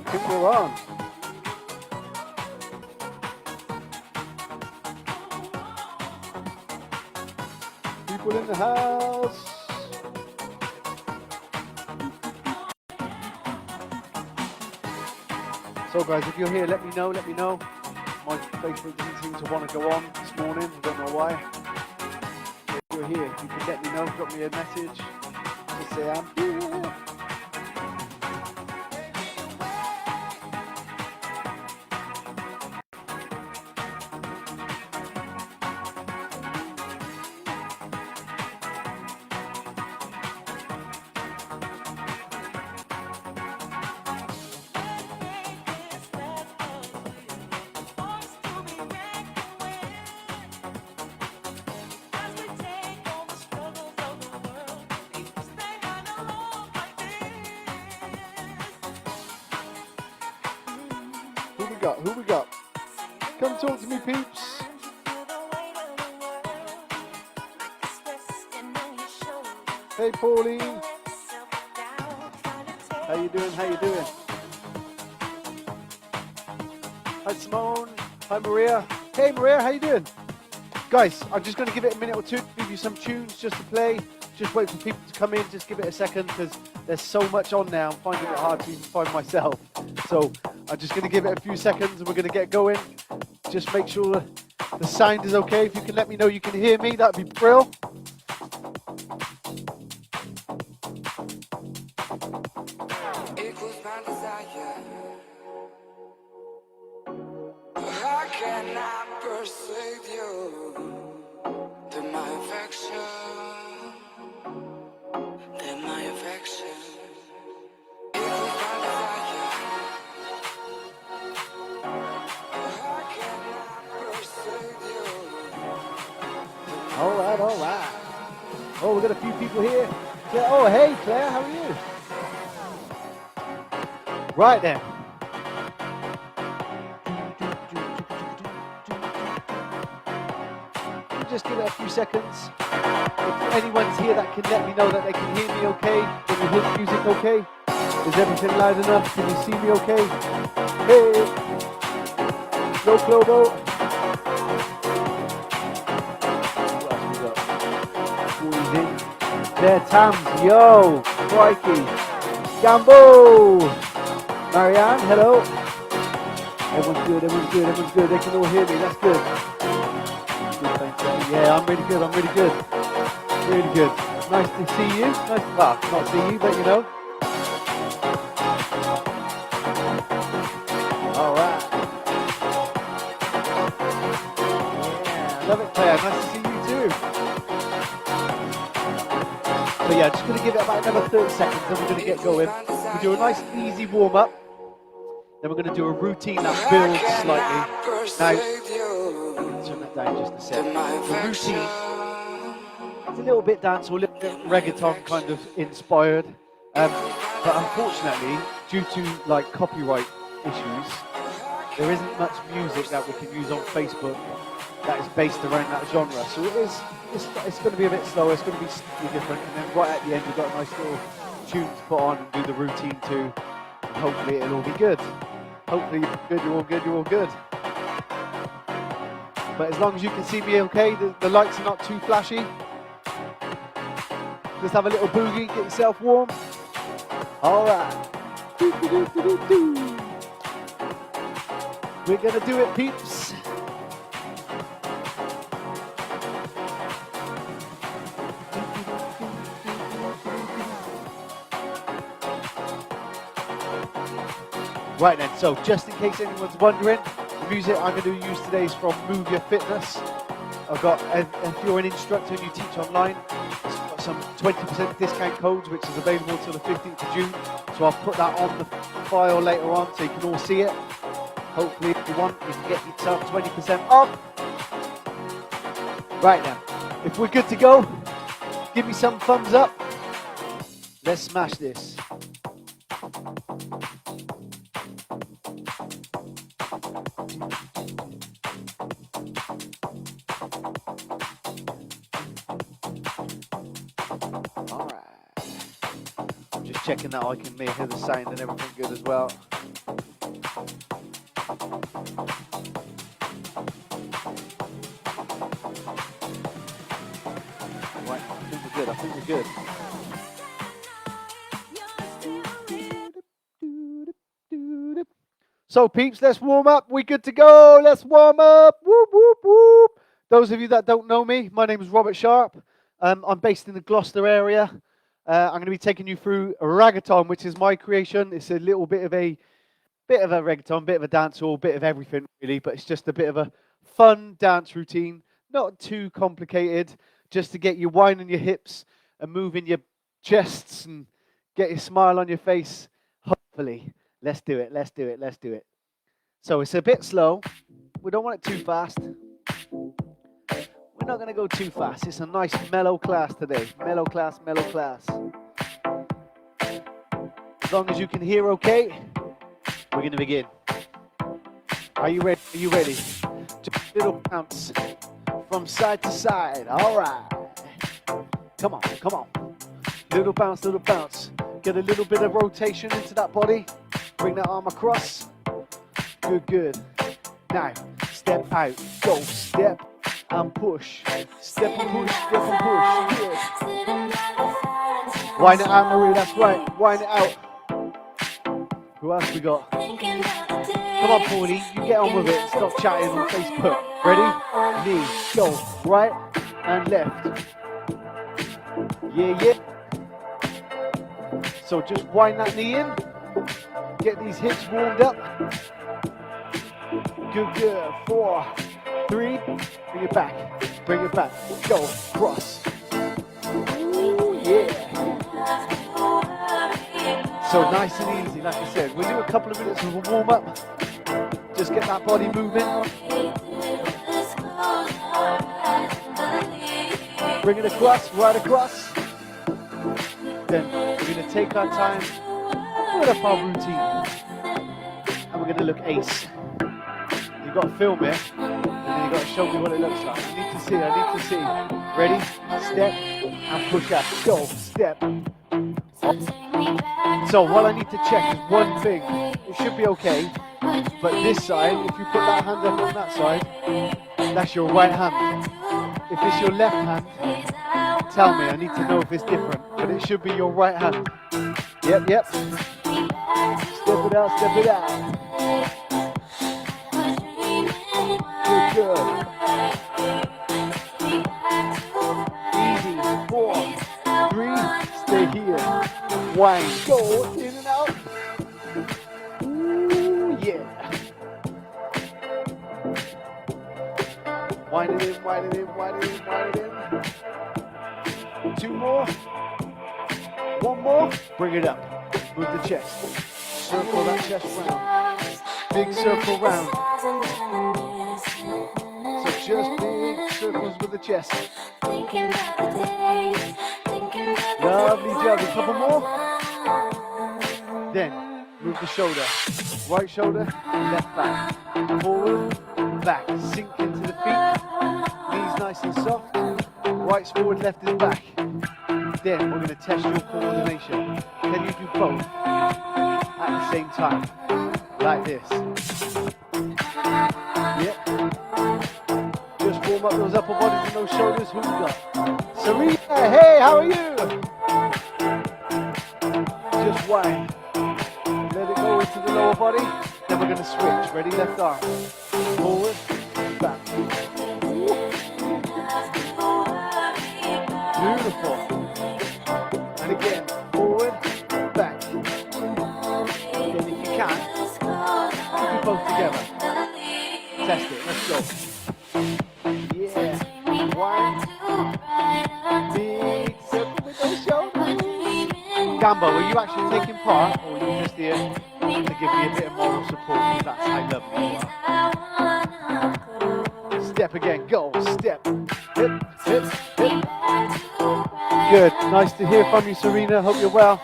think we're on. People in the house. So guys, if you're here, let me know. My Facebook didn't seem to want to go on this morning. I don't know why. If you're here, you can let me know. Drop me a message. Just say I'm here. Who we got? Come talk to me, peeps. Hey, Pauline. How you doing? Hi, Simone. Hi, Maria. Hey, Maria, how you doing? Guys, I'm just going to give it a minute or two, give you some tunes just to play. Just wait for people to come in. Just give it a second because there's so much on now. I'm finding it hard to even find myself. So I'm just going to give it a few seconds and we're going to get going. Just make sure the sound is okay. If you can let me know you can hear me, that'd be brilliant. I cannot persuade you to my affection. All right. Oh, we got a few people here. Oh, hey, Claire, how are you? Right then. Just give it a few seconds. If anyone's here that can let me know that they can hear me okay, can you hear the music okay? Is everything loud enough? Can you see me okay? Hey! Yo, Clobo. What else we got? Who's in? There, Tams. Yo! Crikey. Gambo! Marianne, hello. Everyone's good. They can all hear me, that's good. Yeah, I'm really good. Nice to see you. Well, not see you, but you know. All right. Yeah, love it, Claire. Nice to see you too. So yeah, just going to give it about another 30 seconds, then we're going to get going. We do a nice, easy warm-up. Then we're going to do a routine that builds slightly. Now, turn that down just a sec. The routine, it's a little bit dancehall, a little bit reggaeton kind of inspired. But unfortunately, due to like copyright issues, there isn't much music that we can use on Facebook that is based around that genre. So it's going to be a bit slower, it's going to be slightly different. And then right at the end, we've got a nice little tune to put on and do the routine too. And hopefully it'll all be good. Hopefully you're all good. But as long as you can see me okay, the lights are not too flashy. Just have a little boogie, get yourself warm. All right. We're gonna do it, peeps. Right then, so just in case anyone's wondering, the music I'm going to use today is from Move Your Fitness. I've got, if you're an instructor and you teach online, it's got some 20% discount codes, which is available till the 15th of June. So I'll put that on the file later on so you can all see it. Hopefully, if you want, you can get yourself 20% off. Right now, if we're good to go, give me some thumbs up. Let's smash this. Alright. I'm just checking that I can hear the sound and everything good as well. Right, I think we're good. I think we're good. So, peeps, let's warm up. We good to go. Let's warm up. Whoop, whoop, whoop. Those of you that don't know me, my name is Robert Sharp. I'm based in the Gloucester area. I'm going to be taking you through Raggaton, which is my creation. It's a little bit of a reggaeton, bit of a dance hall, bit of everything really, but it's just a bit of a fun dance routine. Not too complicated, just to get you winding your hips and moving your chests and get your smile on your face. Hopefully. Let's do it, let's do it, let's do it. So it's a bit slow. We don't want it too fast. We're not going to go too fast. It's a nice mellow class today. Mellow class, mellow class. As long as you can hear okay, we're going to begin. Are you ready? Are you ready? Just a little bounce from side to side. All right. Come on, come on. Little bounce, little bounce. Get a little bit of rotation into that body. Bring that arm across. Good, good. Now, step out. Go, step and push. Step and push, step and push. Good. Wind it out, Marie. That's right. Wind it out. Who else we got? Come on, Paulie. You get on with it. Stop chatting on Facebook. Ready? Knee. Go. Right and left. Yeah, yeah. So just wind that knee in. Get these hips warmed up. Good, good. 4, 3. Bring it back. Bring it back. Go. Cross. Ooh, yeah. So nice and easy, like I said. We'll do a couple of minutes of a warm up. Just get that body moving. Bring it across, right across. Then we're going to take our time. Put up our routine. And we're going to look ace. You've got to film it. And then you've got to show me what it looks like. I need to see, I need to see. Ready? Step and push up. Go. Step. So what I need to check is one thing. It should be okay. But this side, if you put that hand up on that side, that's your right hand. If it's your left hand, tell me. I need to know if it's different. But it should be your right hand. Yep, yep. Step it out, step it out. Good, good. Easy. 4, 3. Stay here. Wind. Go in and out. Ooh, yeah. Wind it in, wind it in, wind it in, wind it in. 2 more. 1 more. Bring it up. Move the chest. Circle that chest round. Big circle round. So just big circles with the chest. Lovely job. A couple more. Then move the shoulder. Right shoulder, left back. Forward, back. Sink into the feet. Knees nice and soft. Right's forward, left is back. Then we're going to test your coordination. Can you do both at the same time? Like this. Yep. Just warm up those upper bodies and those shoulders. Who we got? Serena, hey, how are you? Just wind. Let it go into the lower body. Then we're going to switch. Ready? Left arm. Forward, back. Beautiful. And again, forward, back. Again, if you can, do both together. Test it. Let's go. Yeah. One. Big circle with those shoulders. Gambo, are you actually taking part, or are you just here to give me a bit of moral support? Because that's how lovely you are. Step again. Go. Step. Hip, hip, hip. Good. Nice to hear from you, Serena. Hope you're well.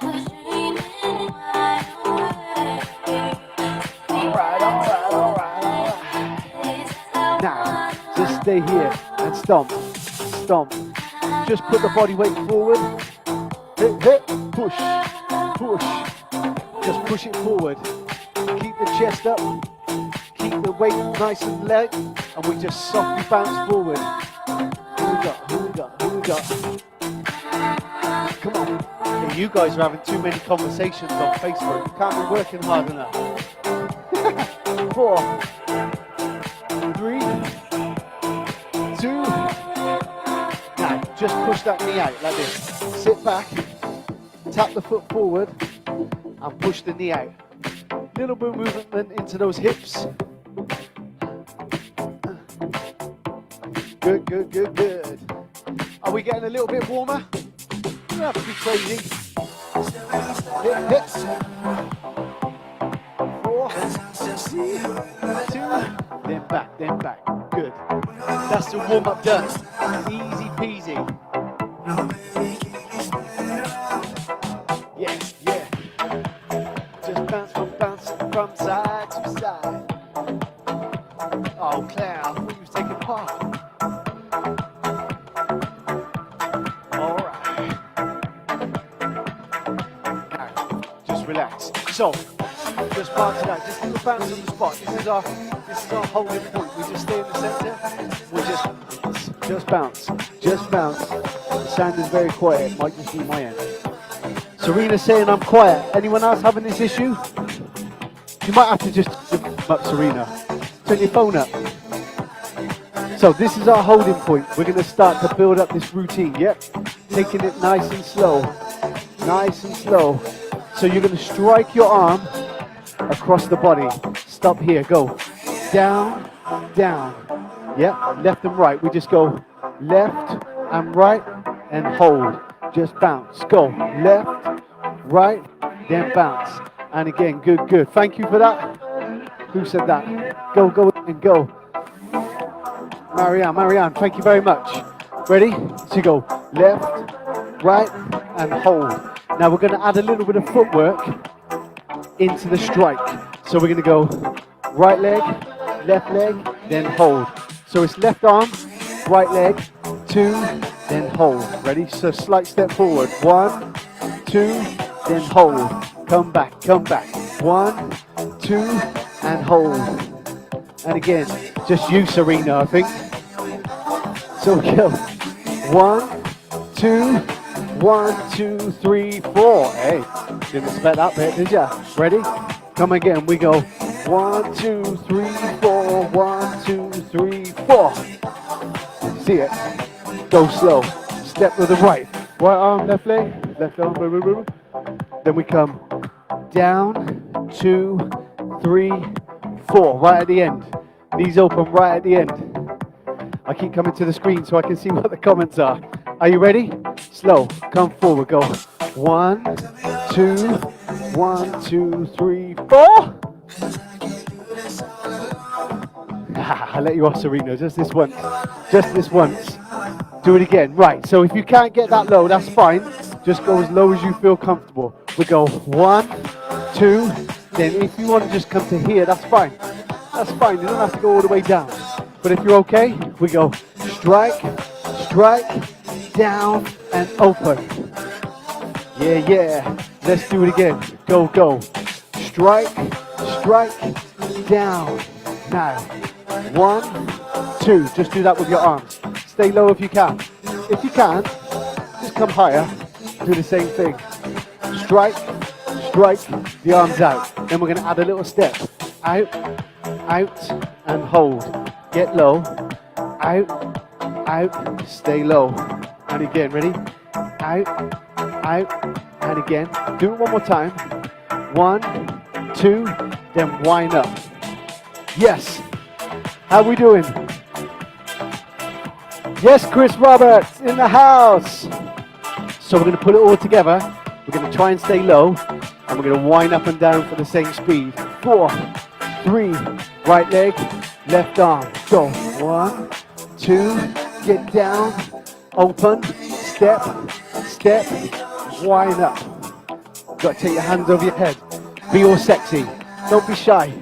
Now, just stay here and stomp. Stomp. Just put the body weight forward. Hip, hip. Push. Push. Just push it forward. Keep chest up, keep the weight nice and light, and we just softly bounce forward. Who we got? Who we got? Who we got? Come on. Yeah, you guys are having too many conversations on Facebook. You can't be working hard enough. 4, 3, 2. Now, just push that knee out like this. Sit back, tap the foot forward, and push the knee out. Little bit of movement into those hips. Good, good, good, good. Are we getting a little bit warmer? You don't have to be crazy. Hip. 4, 3, 2, then back. Good. That's the warm up done. Easy peasy. Yeah. Just bounce from side to side. Oh, Claire, I thought you was taking part. Relax. So, just bounce it out. Just little bounce on the spot. This is our holding point. We just stay in the center. We just bounce. The sound is very quiet. It might just be my end. Serena's saying I'm quiet. Anyone else having this issue? You might have to just up, Serena. Turn your phone up. So this is our holding point. We're going to start to build up this routine. Yep. Taking it nice and slow. So you're going to strike your arm across the body. Stop here. Go down. Yep. Left and right. We just go left and right and hold. Just bounce. Go left, right, then bounce. And again, good. Thank you for that. Who said that? Go and go. Marianne, thank you very much. Ready? So go left, right, and hold. Now we're going to add a little bit of footwork into the strike. So we're going to go right leg, left leg, then hold. So it's left arm, right leg, 2, then hold. Ready? So slight step forward. 1, 2, then hold. Come back. 1, 2, and hold. And again, just you, Serena, I think. So we go 1, 2, 1, 2, 3, 4. Hey, didn't expect that bit, did ya? Ready? Come again. We go 1, 2, 3, 4. 1, 2, 3, 4. See it? Go slow. Step with the right. Right arm, left leg. Left arm. Then we come down, 2, 3, 4. Right at the end. Knees open right at the end. I keep coming to the screen so I can see what the comments are. Are you ready? Slow. Come forward. Go 1, 2, 1, 2, 3, 4. I'll let you off, Serena. Just this once. Do it again. Right. So if you can't get that low, that's fine. Just go as low as you feel comfortable. We go 1, 2. Then if you want to just come to here, that's fine. You don't have to go all the way down. But if you're okay, we go strike, down, and open. Yeah. Let's do it again. Go. Strike, down. Now, 1, 2. Just do that with your arms. Stay low if you can. If you can't, just come higher. Do the same thing. Strike, the arms out. Then we're going to add a little step. Out, and hold. Get low. Out, stay low. And again, ready? Out, and again. Do it one more time. 1, 2, then wind up. Yes. How we doing? Yes, Chris Roberts in the house. So we're going to put it all together. We're going to try and stay low. And we're going to wind up and down for the same speed. 4, 3, right leg, left arm. Go. 1, 2, get down, open, step, wind up. Got to take your hands over your head. Be all sexy. Don't be shy.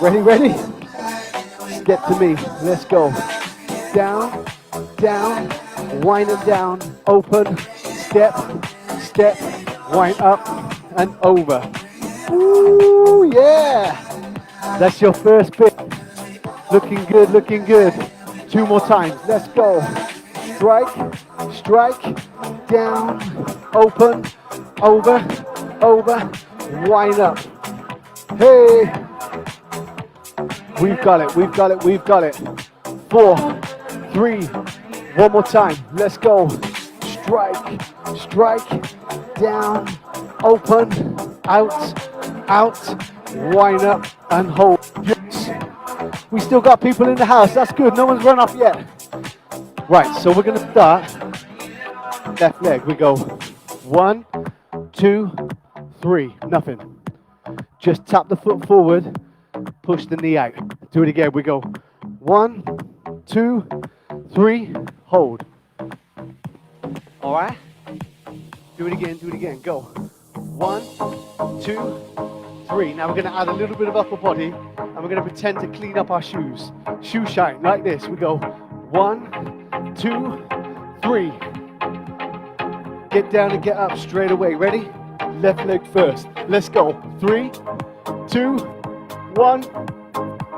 Ready? Step to me. Let's go. Down, wind it down, open, step, wind up and over. Ooh, yeah. That's your first bit. Looking good, looking good. 2 more times. Let's go. Strike, strike, down, open, over, over, wind up. Hey. We've got it, we've got it, we've got it. 4, 3, 1 more time. Let's go. Strike, strike, down, open, out, wind up, and hold. Yes. We still got people in the house. That's good. No one's run off yet. Right, so we're going to start left leg. We go 1, 2, 3. Nothing. Just tap the foot forward, push the knee out. Do it again. We go 1, 2, 3, hold. All right? Do it again, do it again. Go. 1, 2, 3. Now we're going to add a little bit of upper body and we're going to pretend to clean up our shoes. Shoe shine like this. We go 1, 2, 3. Get down and get up straight away. Ready? Left leg first. Let's go. 3, 2, 1.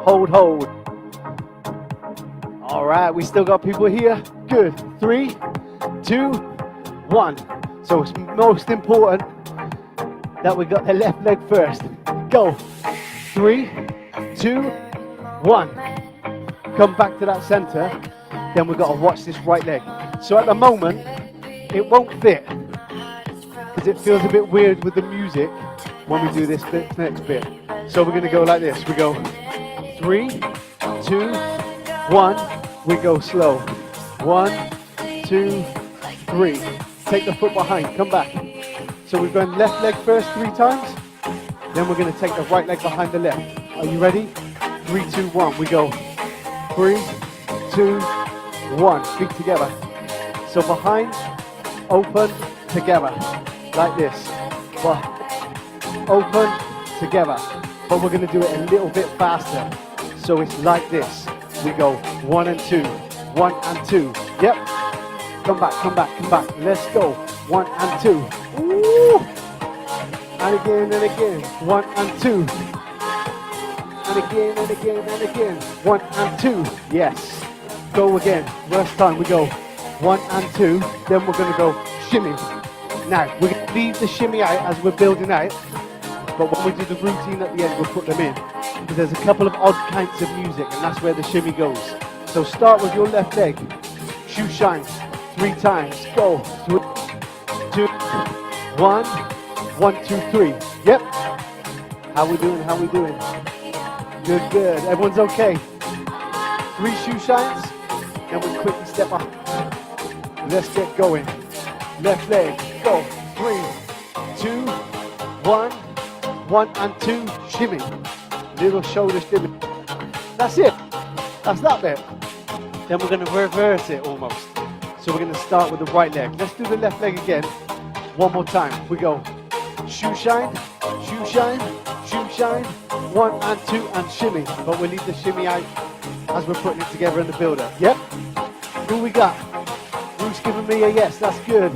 Hold, hold. All right, we still got people here. Good. 3, 2, 1. So it's most important that we got the left leg first. Go. 3, 2, 1. Come back to that center. Then we've got to watch this right leg. So at the moment, it won't fit because it feels a bit weird with the music when we do this next bit. So we're going to go like this. We go 3, 2, 1. We go slow. 1, 2, 3. Take the foot behind. Come back. So we're going left leg first 3 times. Then we're going to take the right leg behind the left. Are you ready? 3, 2, 1. We go 3, 2, 1. Feet together. So behind, open, together. Like this. But open, together. But we're going to do it a little bit faster. So it's like this. We go 1 and 2. 1 and 2. Yep. Come back, come back, come back. Let's go. 1 and 2. Ooh. And again and again. 1 and 2. And again and again and again. 1 and 2. Yes. Go again. First time we go 1 and 2. Then we're going to go shimmy. Now, we're going to leave the shimmy out as we're building out. But when we do the routine at the end, we'll put them in. Because there's a couple of odd kinds of music, and that's where the shimmy goes. So start with your left leg. Shoe shine. 3 times. Go. 3, 2, 1. 1, 2, 3. Yep. How we doing? How we doing? Good, good. Everyone's okay. 3 shoe shines. Then we quickly step up. Let's get going. Left leg. Go. 3, 2, 1. 1 and 2. Shimmy. Little shoulder shimmy. That's it. That's that bit. Then we're going to reverse it almost. So we're going to start with the right leg. Let's do the left leg again. 1 more time. We go shoe shine, shoe shine, shoe shine. 1 and 2 and shimmy. But we'll leave the shimmy out as we're putting it together in the builder. Yep. Who we got? Bruce giving me a yes. That's good.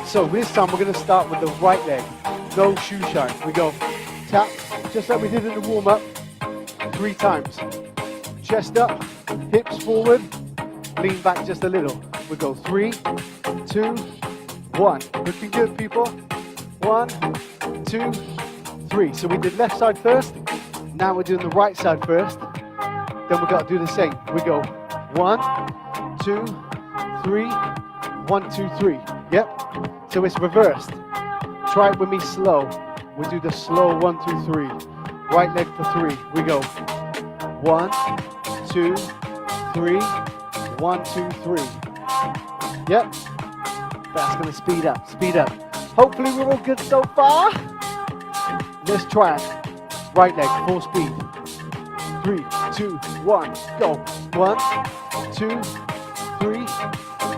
So this time we're going to start with the right leg. No shoe shine. We go tap, just like we did in the warm-up. 3 times. Chest up, hips forward, lean back just a little. We go 3, 2, 1. Looking good, people. 1, 2, 3. So we did left side first. Now we're doing the right side first. Then we've got to do the same. We go 1, 2, 3, 1, 2, 3. Yep. So it's reversed. Try it with me slow. We do the slow 1, 2, 3. Right leg for 3. We go 1, 2, 3. 1, 2, 3. Yep. That's going to speed up. Speed up. Hopefully we're all good so far. Let's try it. Right leg, full speed. 3, 2, 1, go. 1, 2, 3.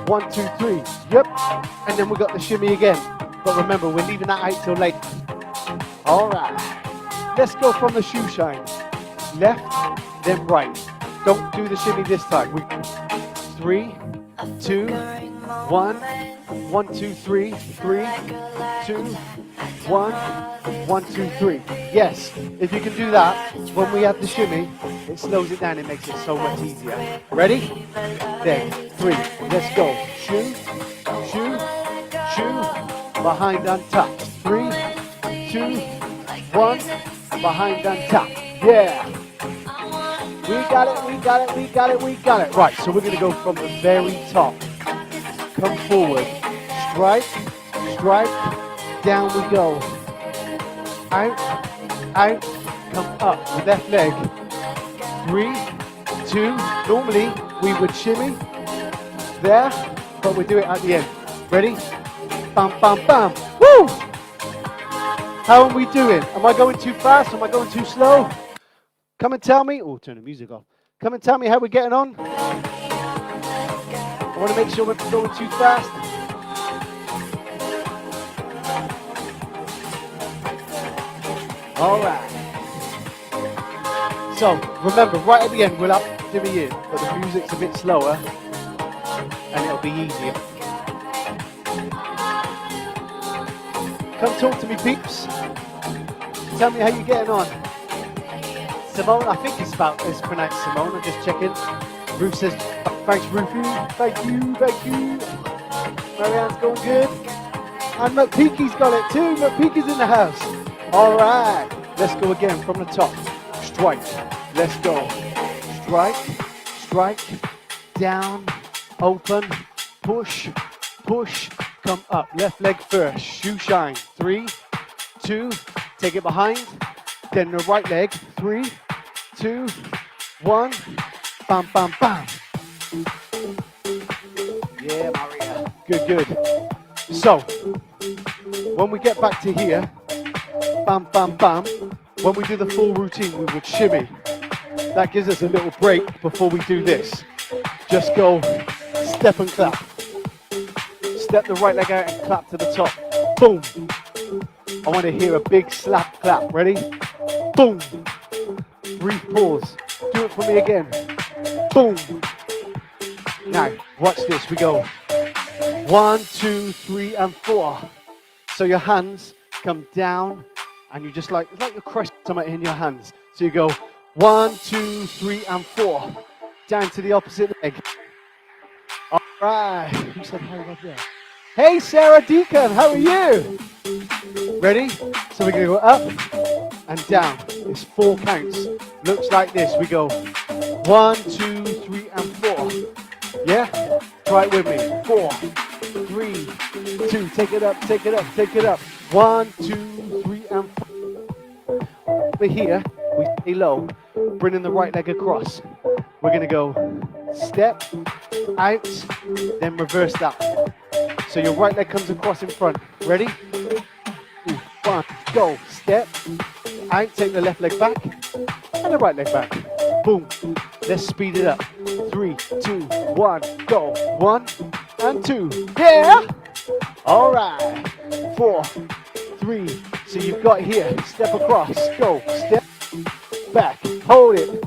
1, 2, 3. Yep. And then we got the shimmy again. But remember, we're leaving that out till late. All right. Let's go from the shoe shine. Left, then right. Don't do the shimmy this time. 3, 2, 1, 1, 2, 3, 3, 2, 1, 1, 2, 3. Yes, if you can do that, when we have the shimmy, it slows it down, it makes it so much easier. Ready? Then, 3, let's go. Shoe, shoe, shoe, behind untap. 3, 2, 1, behind untap. Yeah. We got it, we got it, we got it, we got it. Right, so we're going to go from the very top. Come forward. Strike, strike, down we go. Out, out, come up with left leg. 3, 2, normally we would shimmy there, but we do it at the end. Ready? Bam, bam, bam. Woo! How are we doing? Am I going too fast? Am I going too slow? Come and tell me. Oh, turn the music off. Come and tell me how we're getting on. I want to make sure we're not going too fast. All right. So, remember, right at the end, we'll up shimmy in, but the music's a bit slower, and it'll be easier. Come talk to me, peeps. Tell me how you're getting on. Simone, I think it's pronounced Simone, I'm just checking. Ruth says, thanks, Ruthie. Thank you, thank you. Marianne's going good. And McPeaky's got it too. McPeaky's in the house. All right, let's go again from the top. Strike, let's go. Strike, strike, down, open, push, push, come up. Left leg first, shoe shine. 3, 2, take it behind. Then the right leg, 3, 2, 1, bam, bam, bam. Yeah, Maria. Good, good. So, when we get back to here, bam, bam, bam, when we do the full routine, we would shimmy. That gives us a little break before we do this. Just go step and clap. Step the right leg out and clap to the top. Boom. I want to hear a big slap clap. Ready? Boom. Brief pause. Do it for me again. Boom. Now, watch this. We go 1, 2, 3, and 4. So your hands come down, and you just it's like you're crushing something in your hands. So you go 1, 2, 3, and 4. Down to the opposite leg. All right. Who said hi right there? Hey, Sarah Deacon. How are you? Ready? So we're going to go up and down. It's 4 counts. Looks like this. We go 1, 2, 3, and 4. Yeah? Try it with me. 4, 3, 2. Take it up, take it up, take it up. 1, 2, 3, and 4. Over here, we stay low, bringing the right leg across. We're going to go step, out, then reverse that. So your right leg comes across in front. Ready? 1, go, step, out, take the left leg back, and the right leg back. Boom. Let's speed it up. 3, 2, 1, go. 1 and 2. Yeah! All right. 4, 3. So you've got here, step across, go, step, back, hold it.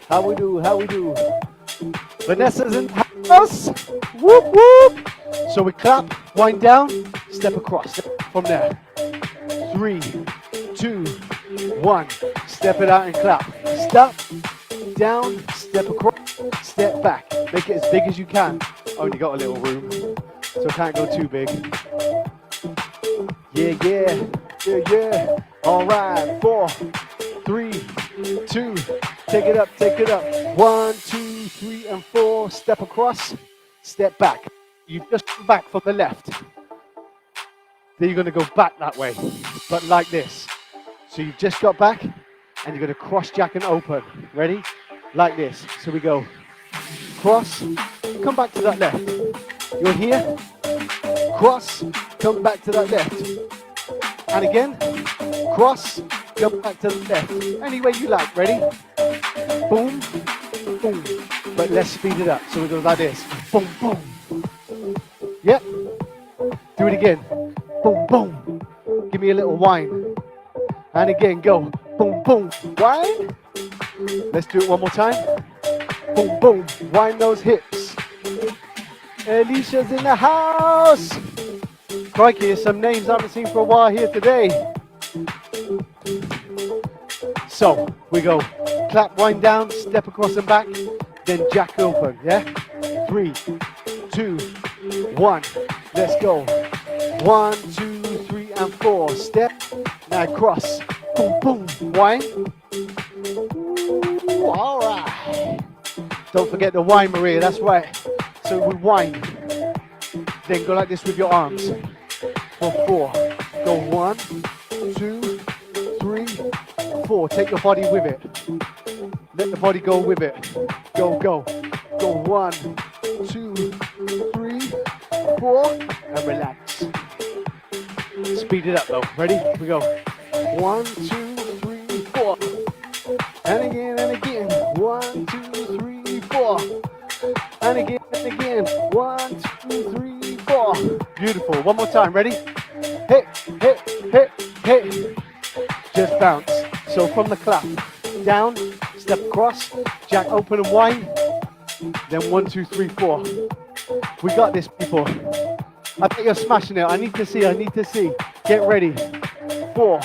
How we do, how we do. Vanessa's in the house. Whoop, whoop. So we clap, wind down, step across. From there. 3, 2, 1. Step it out and clap. Step, down, step across, step back. Make it as big as you can. Only got a little room, so it can't go too big. Yeah, yeah, yeah, yeah. All right, 4, 3, 2. Take it up, take it up. 1, 2, 3, and 4. Step across, step back. You've just come back from the left. Then you're going to go back that way, but like this. So you've just got back, and you're going to cross jack and open. Ready? Like this. So we go cross, come back to that left. You're here, cross, come back to that left. And again, cross, come back to the left. Any way you like. Ready? Boom, boom. But let's speed it up. So we go like this. Boom, boom. Yep. Do it again. Boom, boom. Give me a little whine. And again, go. Boom, boom. Whine. Let's do it one more time. Boom, boom. Wind those hips. Alicia's in the house. Crikey, there's some names I haven't seen for a while here today. So we go clap, wind down, step across and back, then jack open. Yeah. 3, 2, 1. Let's go. 1, 2, 3, and 4. Step. Now cross. Boom, boom. Wind. Ooh, all right. Don't forget the wind, Maria. That's right. So we wind. Then go like this with your arms. For 4. Go 1, 2, 3, 4. Take your body with it. Let the body go with it. Go, go. Go 1, 2, 3, 4. And relax. Speed it up though. Ready? Here we go. 1, 2, 3, 4. And again and again. 1, 2, 3, 4. And again and again. 1, 2, 3, 4. Beautiful. One more time. Ready? Hit, hit, hit, hit. Just bounce. So from the clap, down, step across, jack open and wind. Then 1, 2, 3, 4. We got this, people. I think you're smashing it. I need to see. Get ready. 4,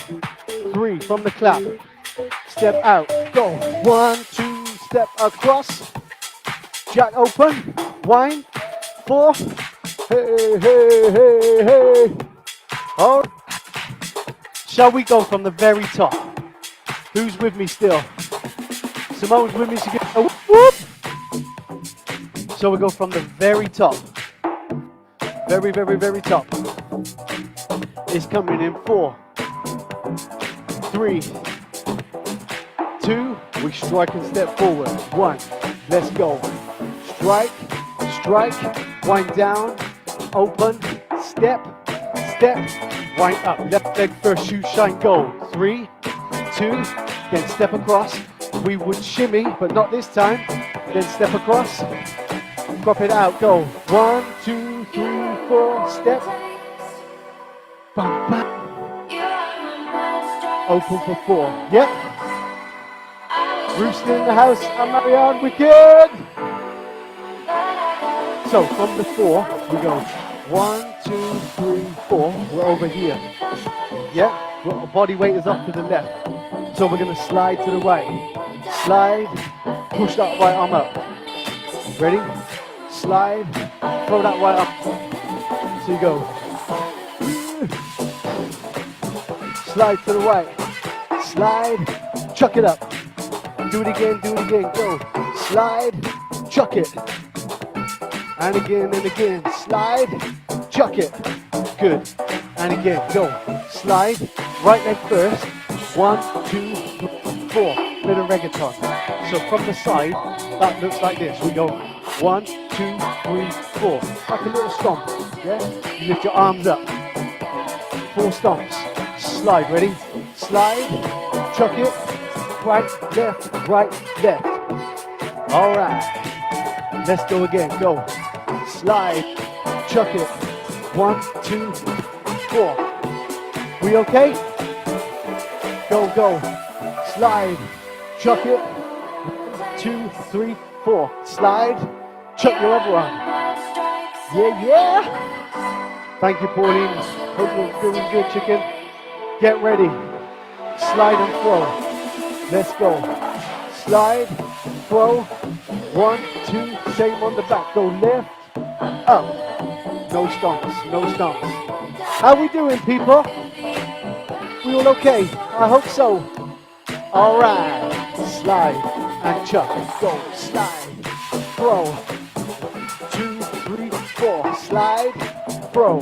3 from the clap. Step out. Go. 1, 2, step across. Jack open. Wind. 4. Hey, hey, hey, hey. All right. Shall we go from the very top? Who's with me still? Simone's with me. She can go whoop. So we go from the very top. Very, very, very top. It's coming in 4, 3, 2. We strike and step forward. 1. Let's go. Strike, strike, wind down, open, step, step, wind up. Left leg first, shoe shine, go. 3, 2, then step across. We would shimmy, but not this time. Then step across, crop it out, go. 1, 2, 3, 4, step. Bam, bam. Open for 4. Yep. Rooster in the house. I'm Marianne. Wicked. So from the 4, we go 1, 2, 3, 4. We're over here. Yeah. Our body weight is up to the left. So we're going to slide to the right. Slide. Push that right arm up. Ready? Slide. Throw that right up. So you go. Slide to the right. Slide. Chuck it up. Do it again. Go. Slide. Chuck it. And again. Slide. Chuck it. Good. And again. Go. Slide. Right leg first. 1, 2, 3, 4. Bit of reggaeton. So from the side, that looks like this. We go 1, 2, 3, 4. Like a little stomp. Yeah? You lift your arms up. 4 stomps. Slide. Ready? Slide. Chuck it. Right, left, right, left. All right. Let's go again. Go. Slide. Chuck it. 1, 2, 4. We okay? Go. Slide. Chuck it. 1, 2, 3, 4. Slide. Chuck your other arm. Yeah. Thank you, Pauline. Hope you're doing good, chicken. Get ready. Slide and throw. Let's go. Slide, throw. 1, 2, same on the back. Go left, up. No stomps. How we doing, people? We all okay? I hope so. All right. Slide and chuck. Go. Slide, throw. 2, 3, 4. Slide, throw.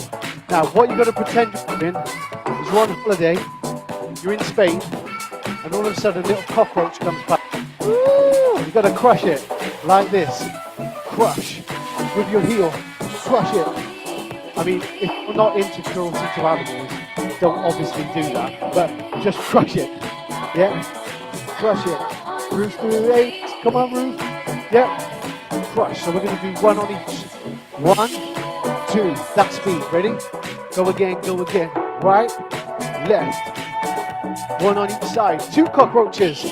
Now, what you got to pretend you're doing is you're on holiday. You're in Spain. And all of a sudden a little cockroach comes back. Woo! You gotta crush it like this. Crush with your heel. Crush it. I mean, if you're not into cruelty to animals, don't obviously do that. But just crush it. Yeah? Crush it. Ruth, do 8. Come on, Ruth. Yeah? Crush. So we're gonna do 1 on each. 1, 2. That speed. Ready? Go again. Right, left. 1 on each side. 2 cockroaches.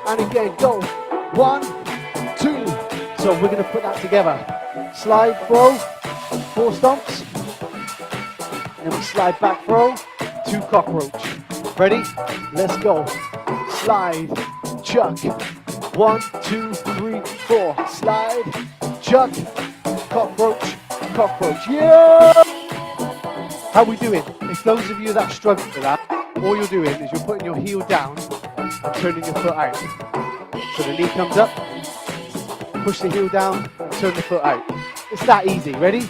And again, go. 1, 2. So we're going to put that together. Slide, throw, 4 stomps. And we slide back, throw, 2 cockroach. Ready? Let's go. Slide, chuck. 1, 2, 3, 4. Slide, chuck, cockroach, cockroach. Yeah! How we doing? If those of you that struggle with that, all you're doing is you're putting your heel down and turning your foot out. So the knee comes up, push the heel down, and turn the foot out. It's that easy. Ready?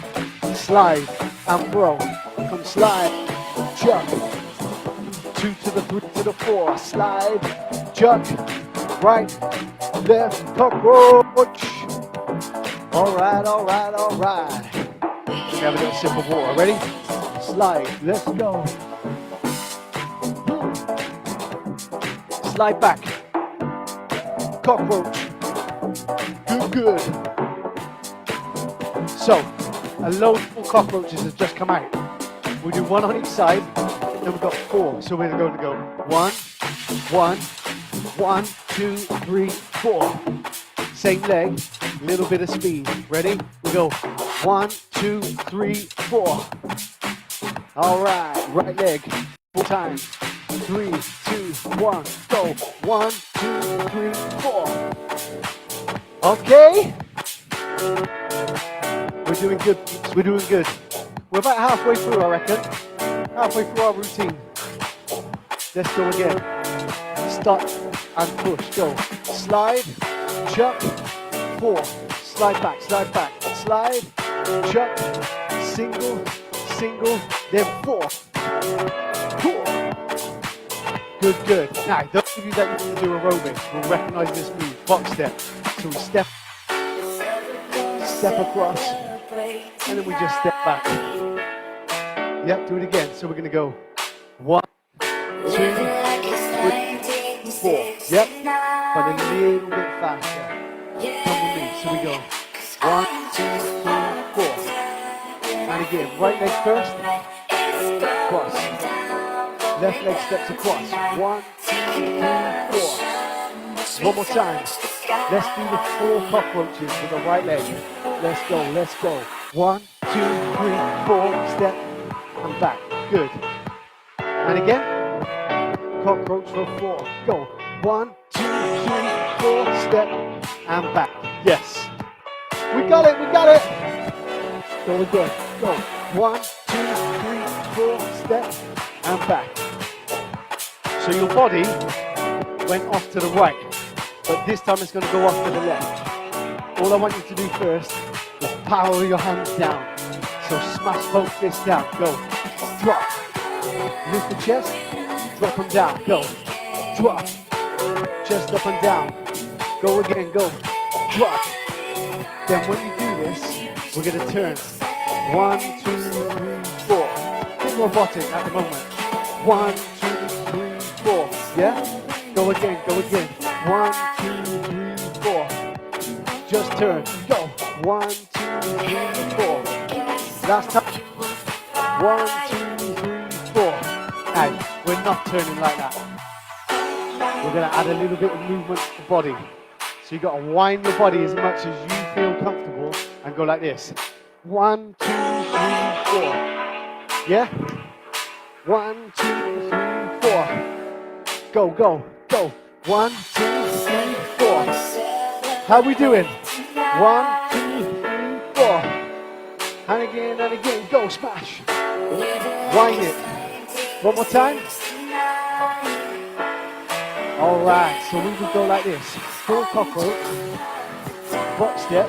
Slide and throw. Come slide, chuck. 2 to the 3 to the 4. Slide, chuck, right, left, cockroach. All right, all right, all right. Let me have a little sip of water. Ready? Slide. Let's go. Slide back. Cockroach. Good, good. So, a load of cockroaches has just come out. We'll do 1 on each side, then we've got 4. So we're going to go 1, 1, 1, 2, 3, 4. Same leg, little bit of speed. Ready? We go 1, 2, 3, 4. All right, right leg, 4 times. 3, 2, 1, go. 1, 2, 3, 4. Okay. We're doing good. We're doing good. We're about halfway through, I reckon. Halfway through our routine. Let's go again. Stop and push. Go. Slide, chuck, 4. Slide back, slide, chuck, single, single, then 4. 4. Good, good. Now, those of you that used to do aerobics will recognize this move, box step. So we step across, and then we just step back. Yep, do it again. So we're going to go 1, 2, 3, 4. Yep, but a little bit faster. Come with me. So we go 1, 2, 3, 4. And again, right leg first, cross. Left leg steps across. 1, 2, 3, 4. One more time. Let's do the 4 cockroaches with the right leg. Let's go, let's go. 1, 2, 3, 4, step, and back. Good. And again, cockroach for 4. Go. 1, 2, 3, 4, step, and back. Yes. We got it, we got it. Go again. Go. 1, 2, 3, 4, step, and back. So your body went off to the right, but this time it's going to go off to the left. All I want you to do first is power your hands down. So smash both fists down. Go. Drop. Lift the chest. Drop them down. Go. Drop. Chest up and down. Go again. Go. Drop. Then when you do this, we're going to turn. 1, 2, 3, 4. Bit robotic at the moment. 1, 2, 3, 4. Yeah? Go again. Go again. 1, 2, 3, 4. Just turn. Go. 1, 2, 3, 4. Last time. 1, 2, 3, 4. Now, we're not turning like that. We're going to add a little bit of movement to the body. So you've got to wind your body as much as you feel comfortable and go like this. 1, 2, 3, 4. Yeah? 1, 2, 3, 4. Go, go, go. 1, 2, 3, 4. How we doing? 1, 2, 3, 4. And again, go, smash. Wind it. One more time. All right, so we will go like this. 4 cockroach, box step,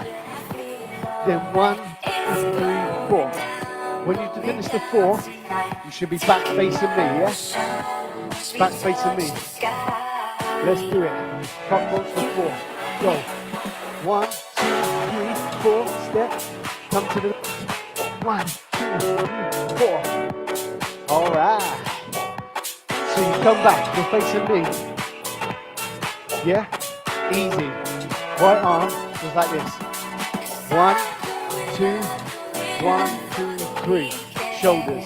then 1, 2, 3, 4. When you finish the 4, you should be back facing me, yeah? Back facing me. Let's do it. Cockroach for 4. Go. 1, 2, 3, 4. Step. Come to the 1, 2, 3, 4. All right. So you come back. You're facing me. Yeah? Easy. Right arm goes like this. 1, 2, 1, 2, 3. Shoulders.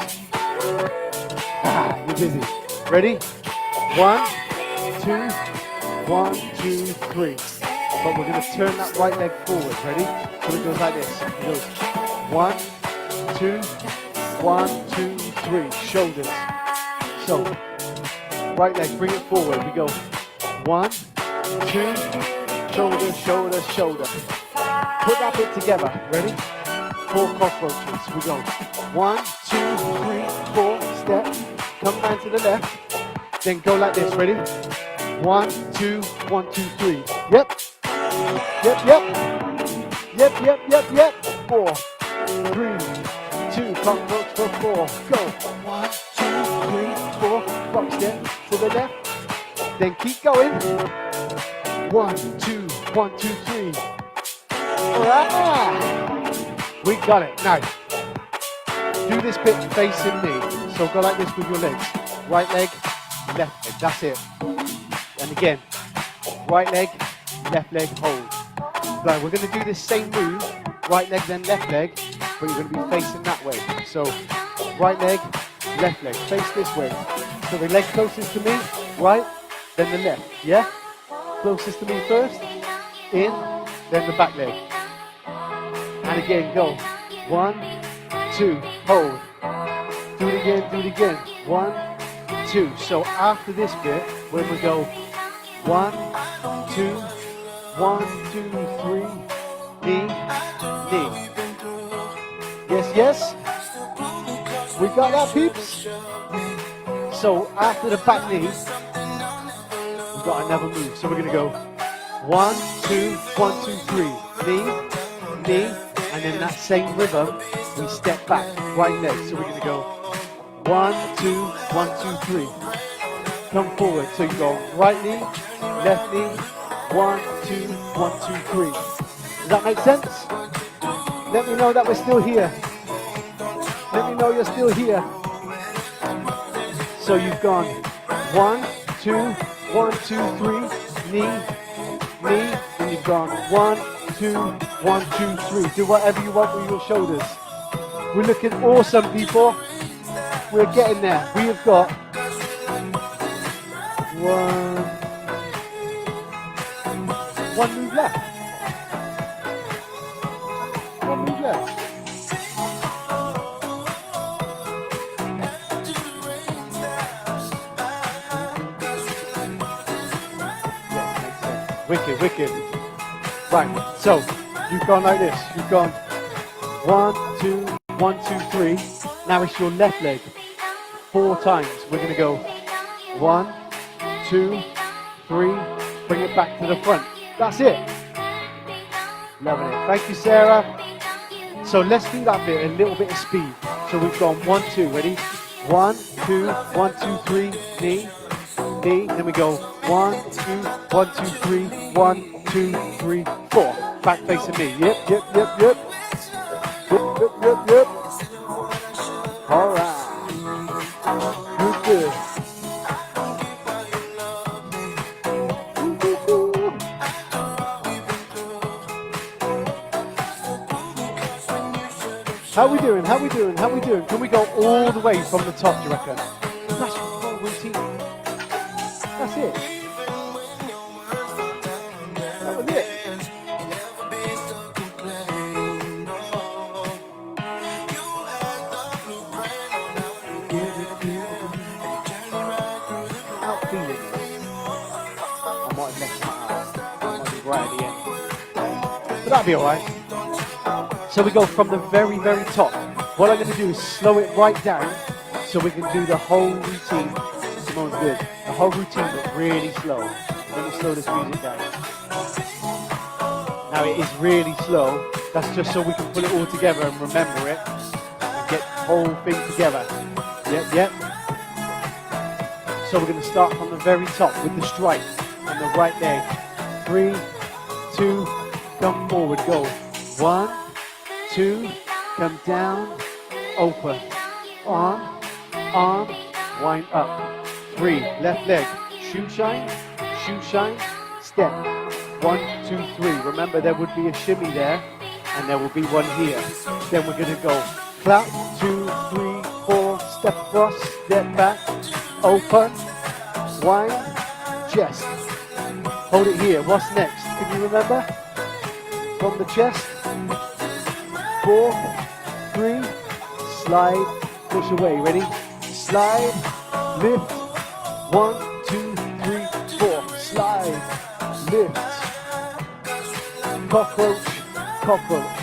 Ah, you're busy. Ready? 1, 2, 1, 2, 3. but we're going to turn that right leg forward. Ready? So it goes like this. It goes 1, 2, 1, 2, 3. Shoulders. So right leg, bring it forward. We go 1, 2, shoulder, shoulder, shoulder. Put that bit together. Ready? 4 cockroaches. We go 1, 2, 3, 4. Step. Come down to the left. Then go like this. Ready? 1, 2, 1, 2, 3. Yep. Yep, yep. Yep, yep, yep, yep. 4, 3, 2. Cockroach for 4. Go. 1, 2, 3, 4. Box step to the left. Then keep going. 1, 2, 1, 2, 3. Ah, we got it. Now, do this bit facing me. So go like this with your legs. Right leg, left leg. That's it. And again, right leg, left leg, hold. Right, we're going to do this same move. Right leg, then left leg. But you're going to be facing that way. So, right leg, left leg. Face this way. So the leg closest to me, right, then the left. Yeah? Closest to me first. In, then the back leg. And again, go. 1, 2, hold. Do it again, do it again. 1, 2. So after this bit, when we go 1, 2, 1, 2, 3, knee, knee. Yes, yes. We got that, peeps. So after the back knee, we've got another move. So we're gonna go 1, 2, 1, 2, 3. Knee, knee, and then that same rhythm, we step back, right leg. So we're gonna go 1, 2, 1, 2, 3. Come forward. So you go right knee, left knee, 1, 2, 1, 2, 3. Does that make sense? Let me know that we're still here. Let me know you're still here. So you've gone 1, 2, 1, 2, 3, knee, knee, and you've gone 1, 2, 1, 2, 3. Do whatever you want with your shoulders. We're looking awesome, people. We're getting there. We have got 1 move left. 1 move left. Wicked, wicked. Right, so you've gone like this. You've gone 1, 2, 1, 2, 3. Now it's your left leg. 4 times. We're going to go 1, 2, 3. Bring it back to the front. That's it. Loving it. Thank you, Sarah. So let's do that bit, a little bit of speed. So we've gone 1, 2. Ready? 1, 2, 1, 2, 3. Knee, knee. Then we go 1, 2, 1, 2, 3. 1, 2, 3, 4. Back facing me. Yep, yep, yep, yep. Yep, yep, yep, yep. All right. Good, good. How we doing? How we doing? How we doing? Can we go all the way from the top, do you reckon? That's your whole routine. That's it. That was it. Out feeling it. I might have left my ass. I might be right at the end. But that'll be alright. So we go from the very, very top. What I'm going to do is slow it right down so we can do the whole routine. Simone's good. The whole routine, but really slow. Let me slow this music down. Now it is really slow. That's just so we can put it all together and remember it and get the whole thing together. Yep, yep. So we're going to start from the very top with the strike on the right leg. 3, 2, come forward, go. 1, 2, come down, open, arm, wind up. 3, left leg, shoe shine, step. 1, 2, 3. Remember there would be a shimmy there, and there will be one here. Then we're gonna go clap, 2, 3, 4, step across, step back, open, wind, chest. Hold it here. What's next? Can you remember? From the chest. 4, 3, slide, push away. Ready? Slide, lift. 1, 2, 3, 4. Slide, lift. Cockroach, cockroach.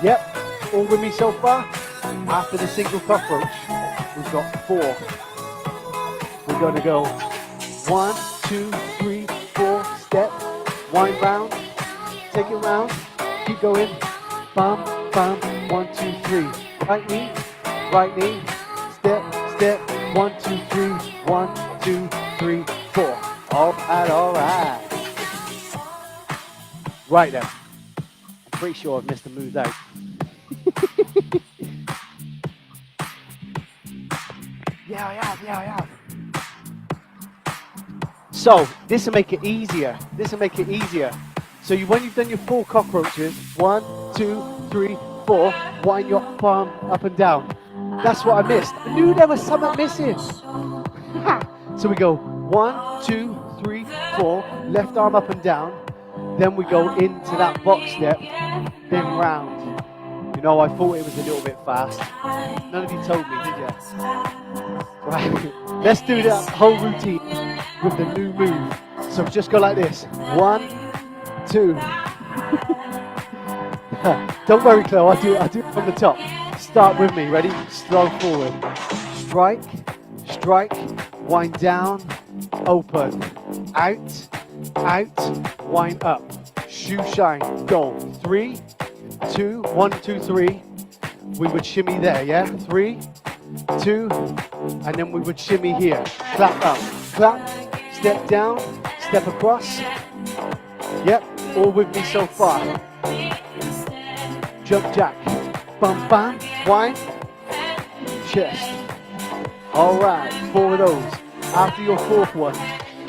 Yep. All with me so far? After the single cockroach, we've got 4. We're going to go 1, 2, 3, 4, step, wind round, take it round, keep going, bum, bum, 1, 2, 3, right knee, step, step, 1, 2, 3, 1, 2, 3, 4. All right. Right then. I'm pretty sure I've missed the moves out. Yeah, I have. So, this will make it easier. So when you've done your 4 cockroaches, 1, 2, 3, 4, wind your palm up and down. That's what I missed. I knew there was something missing. So we go 1, 2, 3, 4, left arm up and down. Then we go into that box step, then round. You know, I thought it was a little bit fast. None of you told me, did you? Right, let's do that whole routine with the new move. So just go like this. 1, 2. Don't worry, Chloe, I'll do it from the top. Start with me, ready? Slow forward. Strike, strike, wind down, open. Out, out, wind up. Shoe shine, go. 3, 2, 1, 2, 3. We would shimmy there, yeah? 3, 2, and then we would shimmy here. Clap up, clap, step down, step across. Yep, all with me so far. Jump jack, bum bam, wind, chest. All right, 4 of those. After your 4th one,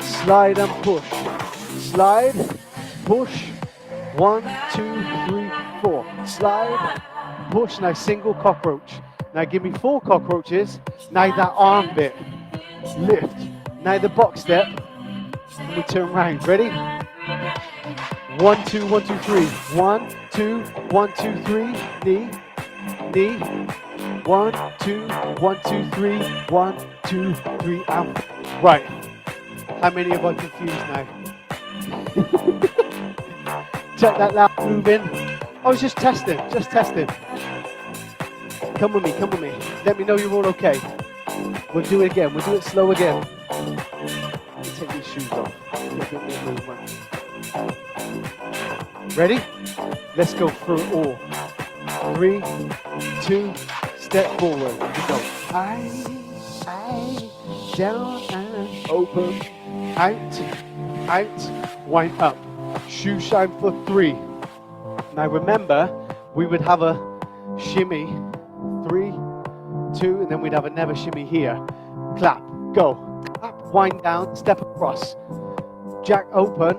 slide and push. Slide, push. 1, 2, 3, 4. Slide, push. Now single cockroach. Now give me 4 cockroaches. Now that arm bit. Lift. Now the box step. And we turn round. Ready? 1, 2, 1, 2, 3. 1, 2, 1, 2, 3. Knee. Knee. 1, 2, 1, 2, 3. 1, 2, 3. Out. Right. How many have I confused now? Check that loud move in. I was just testing. Come with me. Let me know you're all okay. We'll do it again. We'll do it slow again. Take these shoes off. A bit more movement. Ready? Let's go through it all. 3, 2, step forward. We go. I, down and open. Out, wind up. Shoe shine for 3. Now remember, we would have a shimmy. 3, 2, and then we'd have another shimmy here. Clap, go. Clap, wind down, step across. Jack open,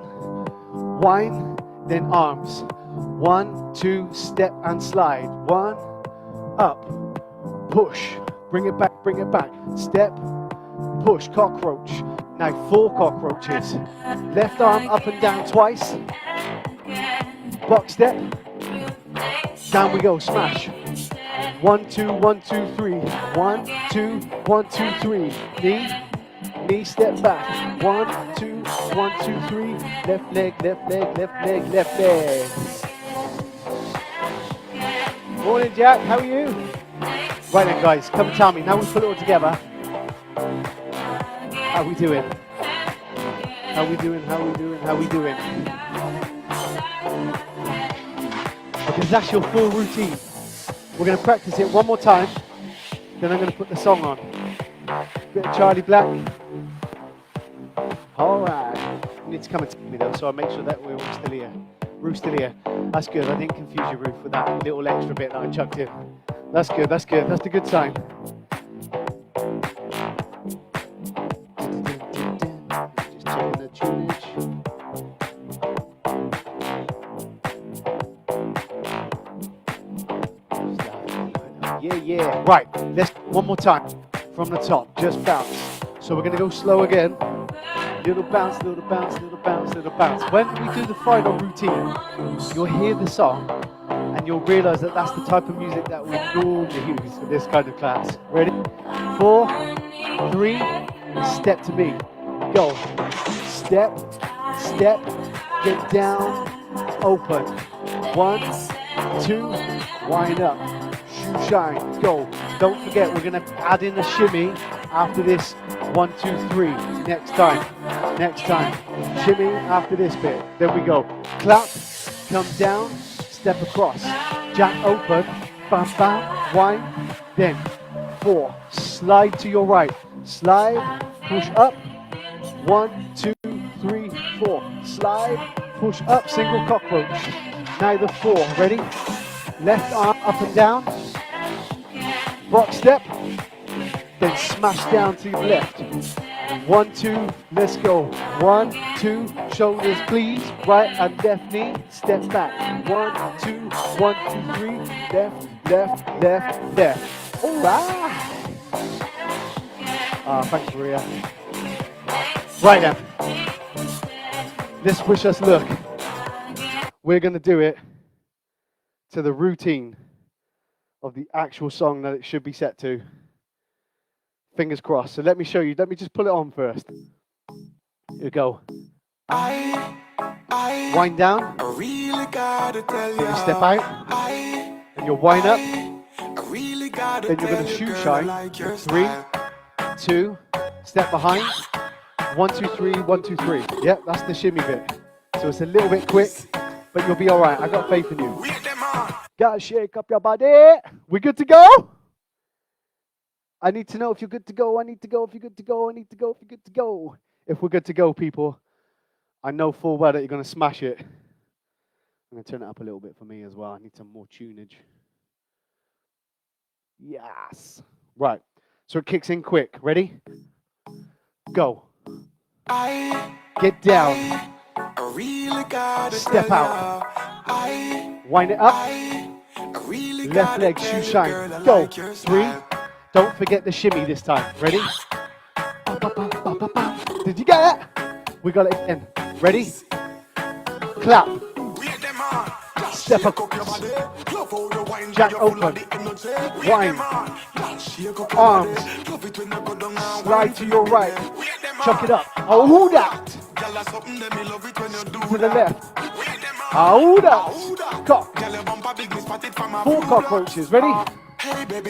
wind, then arms. 1, 2, step and slide. 1, up, push. Bring it back. Step, push, cockroach. Now 4 cockroaches. Left arm up and down twice. Box step. Down we go, smash. 1, 2, 1, 2, 3. 1, 2, 1, 2, 3. Knee, step back. 1, 2, 1, 2, 3. Left leg. Morning, Jack. How are you? Right then, guys, come and tell me. Now we put it all together. How we doing? Because that's your full routine. We're going to practice it one more time. Then I'm going to put the song on. Bit of Charlie Black. All right. You need to come and take me though, so I make sure that we're all still here. Ruth's still here. That's good. I didn't confuse you, Ruth, with that little extra bit that I chucked in. That's good. That's the good sign. Just checking the tunage. Yeah. Right. Let's one more time from the top. Just bounce. So we're going to go slow again. Little bounce, little bounce, little bounce, little bounce. When we do the final routine, you'll hear the song and you'll realize that that's the type of music that we normally use for this kind of class. Ready? 4, 3, step to me. Go. Step, step, get down, open. 1, 2, wind up. Shoe shine, go. Don't forget, we're gonna add in a shimmy after this. 1, 2, 3. Next time. Next time. Shimmy after this bit. There we go. Clap, come down, step across. Jack open, bam bam, wind. Then 4. Slide to your right. Slide, push up. 1, 2, 3, 4. Slide, push up, single cockroach. Now the 4. Ready? Left arm up and down. Box step. Then smash down to your left. 1, 2, let's go. 1, 2, shoulders please. Right and left knee, step back. 1, 2, 1, 2, 3. Left, left, left, left. All right. Thanks, Maria. Right then. Let's wish us luck. We're going to do it to the routine of the actual song that it should be set to. Fingers crossed. So let me show you. Let me just pull it on first. Here we go. Wind down. I really gotta tell you. You step out. And you'll wind up. Then you're going to shoe shine. 3, 2, step behind. 1, 2, 3, 1, 2, 3. Yep, that's the shimmy bit. So it's a little bit quick, but you'll be all right. I got faith in you. Gotta shake up your body. We good to go? I need to know if you're good to go. I need to go if you're good to go. I need to go if you're good to go. If we're good to go, people, I know full well that you're going to smash it. I'm going to turn it up a little bit for me as well. I need some more tunage. Yes. Right. So it kicks in quick. Ready? Go. Get down. Step out. Wind it up. Left leg, shoe shine. Go. 3. Don't forget the shimmy this time. Ready? Did you get it? We got it again. Ready? Clap. Step across. Jack open. Wind. Arms. Slide to your right. Chuck it up. Oh, that. To the left. Oh, that. Cock. 4 cockroaches. Ready?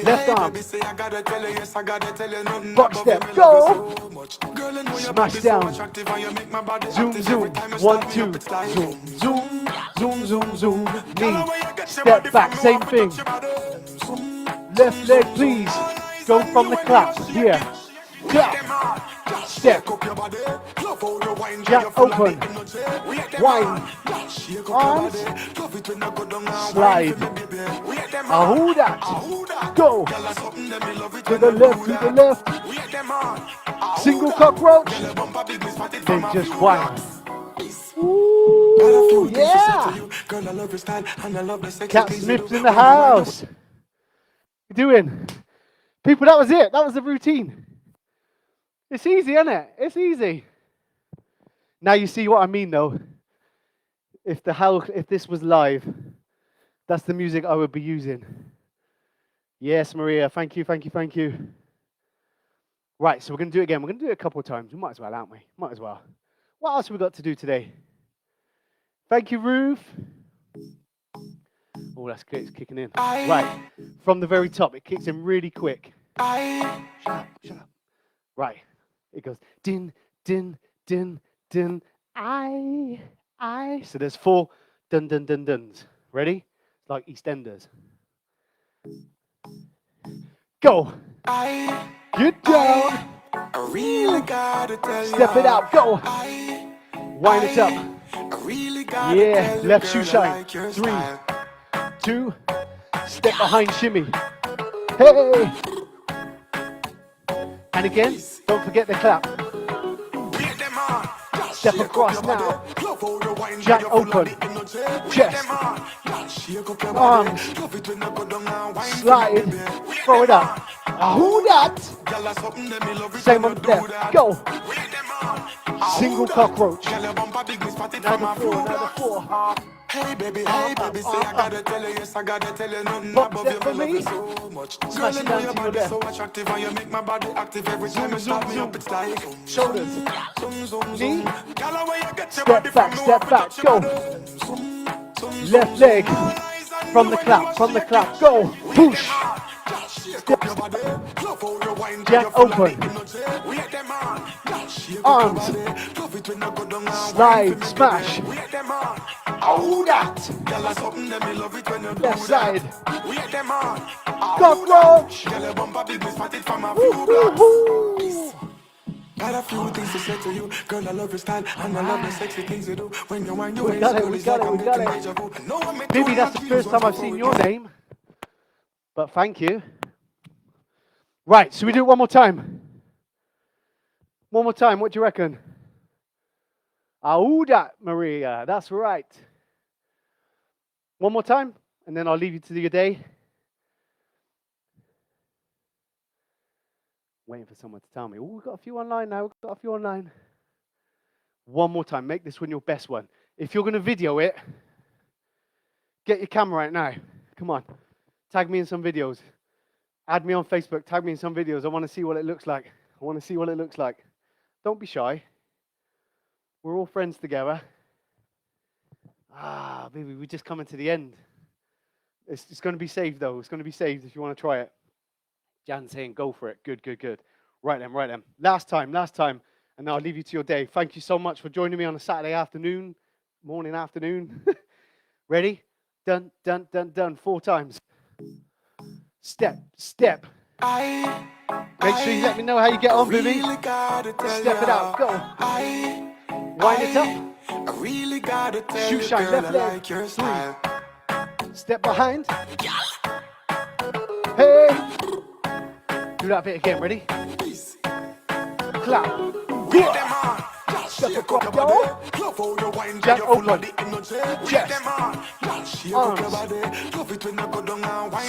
Left arm. Box step. Go. Smash down. Zoom, zoom. 1, 2. Zoom, zoom. Zoom, zoom, zoom. Knee. Step back. Same thing. Left leg, please. Go from the clap. Here. Clap. Step. Jack open. Wind. Arms. Slide. Ahoo that. Go. To the left, to the left. Single cockroach. Then just wind. Ooh, yeah. Cat Smith's in the house. What you doing? People, that was it. That was the routine. It's easy, isn't it? It's easy. Now you see what I mean, though. If this was live, that's the music I would be using. Yes, Maria. Thank you, thank you, thank you. Right, so we're going to do it again. We're going to do it a couple of times. We might as well, aren't we? Might as well. What else have we got to do today? Thank you, Ruth. Oh, that's good. It's kicking in. Right, from the very top, it kicks in really quick. Shut up, shut up. Right, it goes din, din, din, din, I. So there's 4 dun, dun, dun, duns. Ready? It's like EastEnders. Go. Get down. Step it out. Go. Wind it up. Yeah. Left shoe shine. 3, 2. Step behind shimmy. Hey. And again, don't forget the clap. Step across now. Jack open. Chest. Arms. Slide. Throw it up. Who that? Same on the left. Go. Single cockroach. Girl, your bumper big, me spot it Now from the a four, few now the blocks. four. Hey baby, say I gotta tell you, yes I gotta tell you, nothing Pop above step you, for me love you me. so much. Girl, Smash you it know down your to your body left. so attractive and you make my body active every time you start me up. It's like Shoulders. zoom, zoom, Knee. zoom. Girl, where you get your body Step from, back, me step want to back. touch your Go. body. Zoom, zoom, Left zoom, leg. zoom. All eyes on From you the when you clap, are from the shaking. clap. Go. Wait them Push. on, girl, shake up Step, your body. Love how you wine, girl, jack you full of the open. energy. Wait them on, girl, shake up your Arms. body. Love it when you go down and wine for Slide, me, smash. baby. Wait them on. Oh, that. Girl, that's something that me love it when you Left do side. that. Wait them on. Cockroach. Girl, your bumper big, me spot it from a Woo, few woo, blocks. woo. Got a few things to say to you. Girl, I love your style and I love the sexy things you do. When you wind your We waist, got it, girl, we it's got like it, I'm we got getting it. deja vu. No, I'm Maybe that's the first time I've seen your name, but thank you. Right, so we do it one more time. One more time, what do you reckon? Auda, Maria, that's right. One more time, and then I'll leave you to do your day. Waiting for someone to tell me. Oh, we've got a few online now, we've got a few online. One more time, make this one your best one. If you're going to video it, get your camera out now. Come on, tag me in some videos. Add me on Facebook, tag me in some videos. I want to see what it looks like. I want to see what it looks like. Don't be shy. We're all friends together. Ah, baby, we're just coming to the end. It's going to be saved, though. It's going to be saved if you want to try it. Jan's saying go for it. Good, good, good. Right then, right then. Last time. And now I'll leave you to your day. Thank you so much for joining me on a Saturday afternoon, morning, afternoon. Ready? Done, done, done, done. 4 times. Step, step. Make sure you let me know how you get on, baby. Step it out. Go. Wind it up. I really gotta tell Shoe you, shine, girl, left I leg. like your 3. style. Step behind. Hey. Do that bit again. Ready? Clap. Step across, yo. Jack open. Chest. Arms.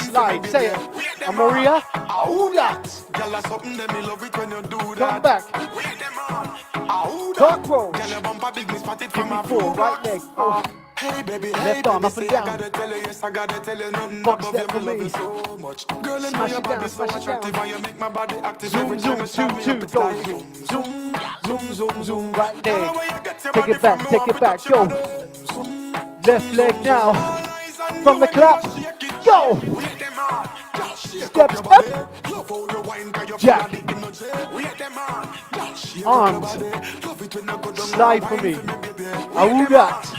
Slide. Say it. And Maria. Oh, that. Come back. Cockroach. Give me 4. Right leg. Oh. Hey baby, Left arm up and down. I gotta tell you, yes, I gotta tell you, nothing Box above step you, for me love me. you so much. Girl, you know Smash your it down, body so smash it attractive down. and you make my body active Zoom, every zoom, time you start 2, me 2, up, it's go. like zoom. Right Girl, leg. where you get your Take body it back, from, me take want it to back, touch your go. body. Left leg now. All eyes on From you the when clap. you shake it. Go. Wait them on. Girl, shake Step, up your step. body. Love how you wine, 'cause you're full Jack. of the energy. Wait them on. Girl, shake up your Arms. body. Love it when you go down Slide and for wine me. for me, baby. Wait Oh, them that. on.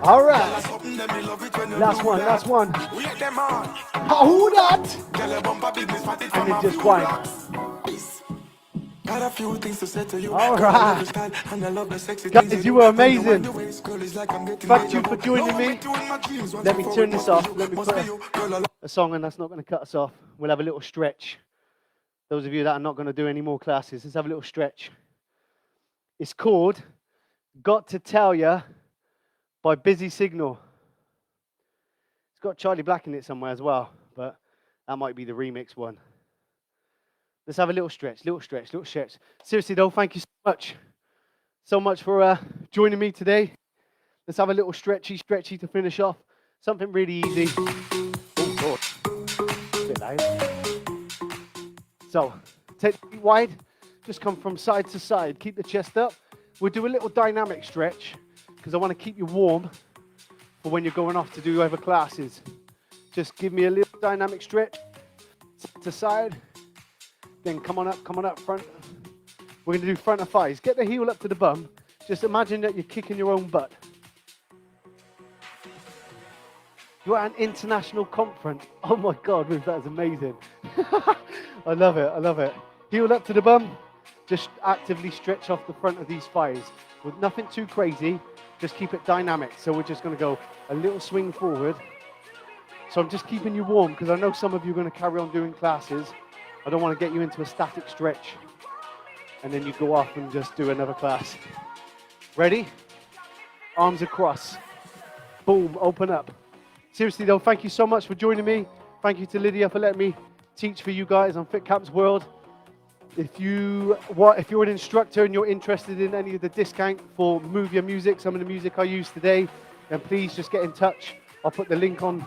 All Girl, right. that's something that me love it when you Last do one, that. last one. Wait them on. Oh, that. Girl, your bumper big, me spot it And from then a just few wind. blocks. Got a few things to say to you. All Girl, I love your right. style and I love the sexy Guys, things you do. were When you wind amazing. your waist, girl, it's like I'm getting Thank deja you for vu. joining No, me. I'm doing my dreams once Let me before turn it this must be off. you, Let me must put be you. Girl, I love a song, and that's not going to cut us off. We'll have a little stretch. Those of you that are not going to do any more classes, let's have a little stretch. It's called Got to Tell Ya by Busy Signal. It's got Charlie Black in it somewhere as well, but that might be the remix one. Let's have a little stretch, little stretch, little stretch. Seriously though, thank you so much for joining me today. Let's have a little stretchy to finish off. Something really easy. Oh God, a bit loud. So, take the feet wide, just come from side to side. Keep the chest up. We'll do a little dynamic stretch because I want to keep you warm for when you're going off to do other classes. Just give me a little dynamic stretch, side to side. Then come on up front. We're going to do front of thighs. Get the heel up to the bum. Just imagine that you're kicking your own butt. You're at an international conference. Oh my God, Ruth, that is amazing. I love it, I love it. Heel up to the bum. Just actively stretch off the front of these thighs. With nothing too crazy, just keep it dynamic. So we're just going to go a little swing forward. So I'm just keeping you warm because I know some of you are going to carry on doing classes. I don't want to get you into a static stretch and then you go off and just do another class. Ready? Arms across. Boom, open up. Seriously though, thank you so much for joining me. Thank you to Lydia for letting me teach for you guys on Fit Camp's World. If you're an instructor and you're interested in any of the discount for Move Your Music, some of the music I use today, then please just get in touch. I'll put the link on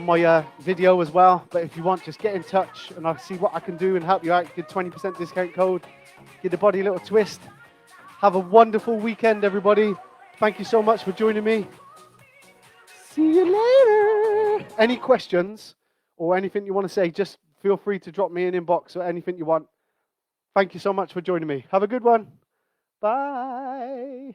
my video as well. But if you want, just get in touch and I'll see what I can do and help you out. Get 20% discount code. Give the body a little twist. Have a wonderful weekend, everybody. Thank you so much for joining me. See you later. Any questions or anything you want to say, just feel free to drop me an inbox or anything you want. Thank you so much for joining me. Have a good one. Bye.